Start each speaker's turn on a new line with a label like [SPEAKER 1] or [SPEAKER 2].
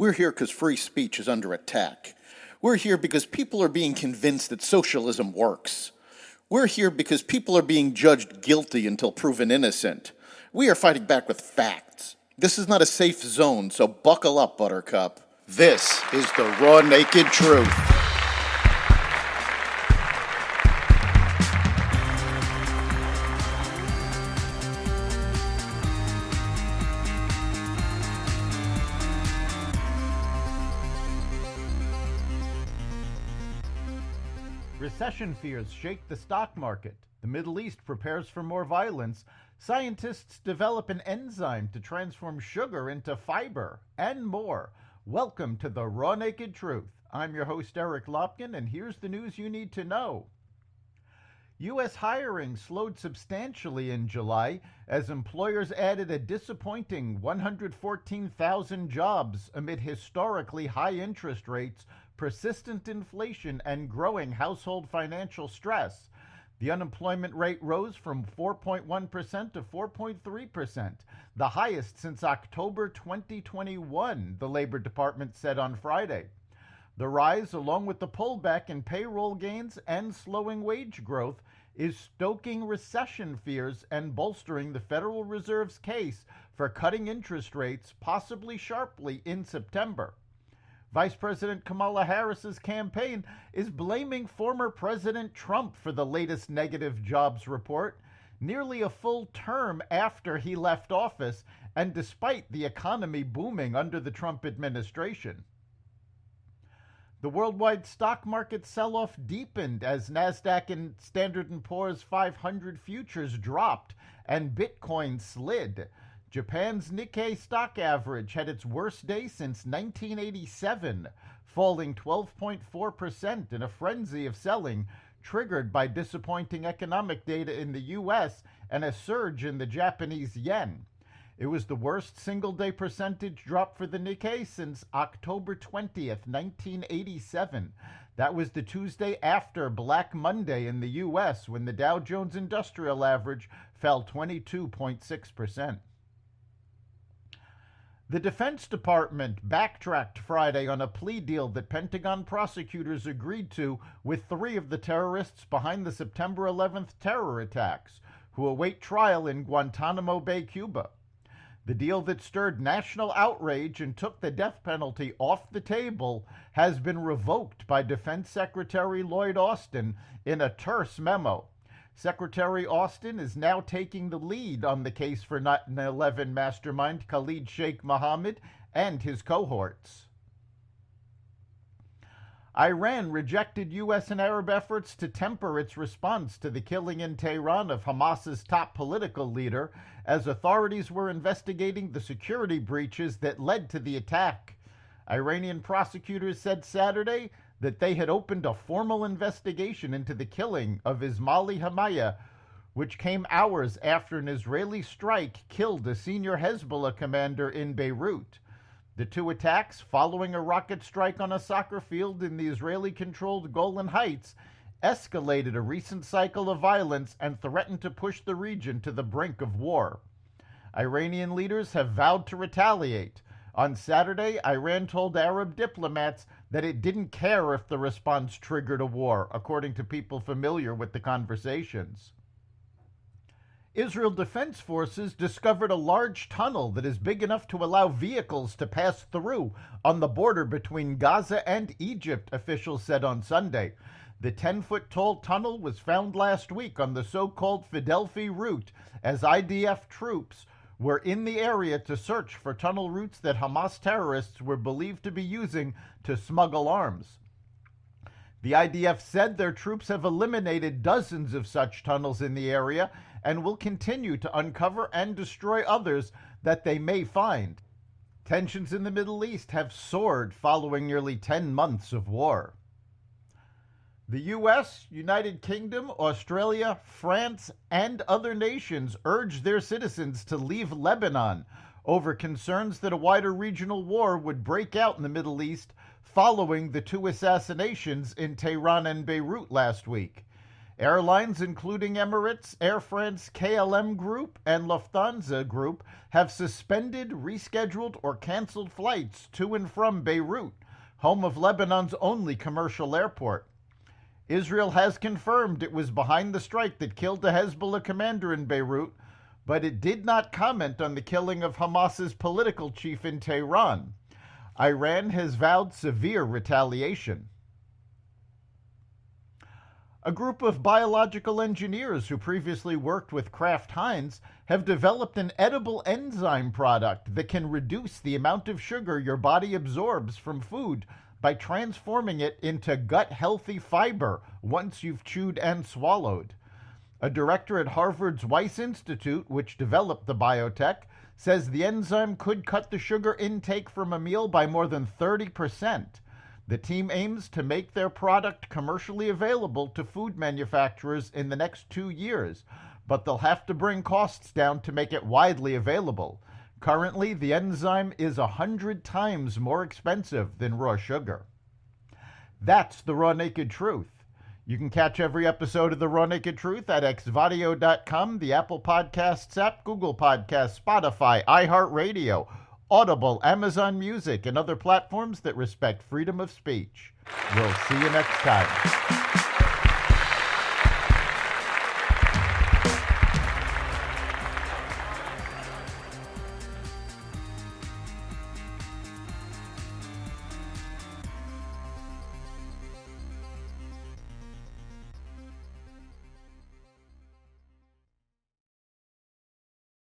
[SPEAKER 1] We're here because free speech is under attack. We're here because people are being convinced that socialism works. We're here because people are being judged guilty until proven innocent. We are fighting back with facts. This is not a safe zone, so buckle up, Buttercup. This is the raw, naked truth.
[SPEAKER 2] Recession fears shake the stock market. The Middle East prepares for more violence. Scientists develop an enzyme to transform sugar into fiber, and more. Welcome to the Raw Naked Truth. I'm your host, Eric Lopkin, and here's the news you need to know. U.S. hiring slowed substantially in July as employers added a disappointing 114,000 jobs amid historically high interest rates, persistent inflation, and growing household financial stress. The unemployment rate rose from 4.1% to 4.3%, the highest since October 2021, the Labor Department said on Friday. The rise, along with the pullback in payroll gains and slowing wage growth, is stoking recession fears and bolstering the Federal Reserve's case for cutting interest rates, possibly sharply, in September. Vice President Kamala Harris's campaign is blaming former President Trump for the latest negative jobs report, nearly a full term after he left office and despite the economy booming under the Trump administration. The worldwide stock market sell-off deepened as Nasdaq and Standard & Poor's 500 futures dropped and Bitcoin slid. Japan's Nikkei stock average had its worst day since 1987, falling 12.4% in a frenzy of selling, triggered by disappointing economic data in the U.S. and a surge in the Japanese yen. It was the worst single-day percentage drop for the Nikkei since October 20th, 1987. That was the Tuesday after Black Monday in the U.S., when the Dow Jones Industrial Average fell 22.6%. The Defense Department backtracked Friday on a plea deal that Pentagon prosecutors agreed to with three of the terrorists behind the September 11th terror attacks, who await trial in Guantanamo Bay, Cuba. The deal that stirred national outrage and took the death penalty off the table has been revoked by Defense Secretary Lloyd Austin in a terse memo. Secretary Austin is now taking the lead on the case for 9/11 mastermind Khalid Sheikh Mohammed and his cohorts. Iran rejected U.S. and Arab efforts to temper its response to the killing in Tehran of Hamas's top political leader, as authorities were investigating the security breaches that led to the attack. Iranian prosecutors said Saturday that they had opened a formal investigation into the killing of Ismaili Haniyeh, which came hours after an Israeli strike killed a senior Hezbollah commander in Beirut. The two attacks, following a rocket strike on a soccer field in the Israeli-controlled Golan Heights, escalated a recent cycle of violence and threatened to push the region to the brink of war. Iranian leaders have vowed to retaliate. On Saturday, Iran told Arab diplomats that it didn't care if the response triggered a war, according to people familiar with the conversations. Israel Defense Forces discovered a large tunnel that is big enough to allow vehicles to pass through on the border between Gaza and Egypt, officials said on Sunday. The 10-foot-tall tunnel was found last week on the so-called Fidelfi route as IDF troops were in the area to search for tunnel routes that Hamas terrorists were believed to be using to smuggle arms. The IDF said their troops have eliminated dozens of such tunnels in the area and will continue to uncover and destroy others that they may find. Tensions in the Middle East have soared following nearly 10 months of war. The U.S., United Kingdom, Australia, France, and other nations urged their citizens to leave Lebanon over concerns that a wider regional war would break out in the Middle East following the two assassinations in Tehran and Beirut last week. Airlines including Emirates, Air France, KLM Group, and Lufthansa Group have suspended, rescheduled, or canceled flights to and from Beirut, home of Lebanon's only commercial airport. Israel has confirmed it was behind the strike that killed the Hezbollah commander in Beirut, but it did not comment on the killing of Hamas's political chief in Tehran. Iran has vowed severe retaliation. A group of biological engineers who previously worked with Kraft Heinz have developed an edible enzyme product that can reduce the amount of sugar your body absorbs from food by transforming it into gut-healthy fiber once you've chewed and swallowed. A director at Harvard's Weiss Institute, which developed the biotech, says the enzyme could cut the sugar intake from a meal by more than 30%. The team aims to make their product commercially available to food manufacturers in the next 2 years, but they'll have to bring costs down to make it widely available. Currently, the enzyme is 100 times more expensive than raw sugar. That's the Raw Naked Truth. You can catch every episode of The Raw Naked Truth at xvadio.com, the Apple Podcasts app, Google Podcasts, Spotify, iHeartRadio, Audible, Amazon Music, and other platforms that respect freedom of speech. We'll see you next time.